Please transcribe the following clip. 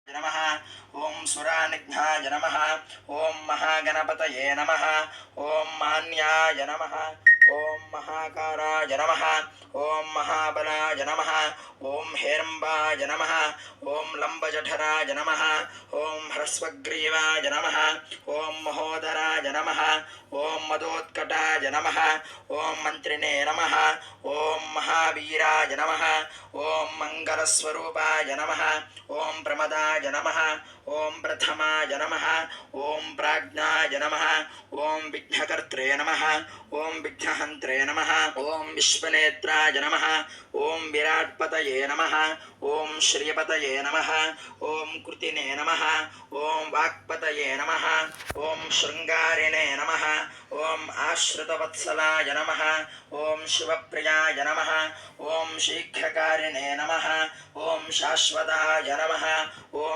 नमः ओं सुरानिघ्नाय नमः ओं महागणपतये नमः ओं मान्याय नमः ओं महाकाराय नमः ओं महाबलाय नमः ओं हेरम्बाय नमः ओं लम्बजठराय नमः ओं ह्रस्वग्रीवाय नमः ओं महोदराय नमः ओं मदोत्कटाय नमः ओं मन्त्रिणे नमः ओं महावीराय नमः ओं मङ्गलस्वरूपाय नमः ओं प्रमदाय नमः ओं प्रथमाय नमः ओं प्राज्ञाय नमः ओं विघ्नकर्त्रे नमः ओं विघ्नहन्त्रे नमः ओं विश्वनेत्राय नमः ओं विराट्पतये नमः ओं श्रियपतये नमः ओं कृतिने नमः ओं वाक्पतये नमः ओं शृङ्गारिणे नमः ओं आश्रितवत्सलाय नमः ओं शिवप्रियाय नमः ओं शीघ्रकारिणे नमः ओं शाश्वताय नमः ओं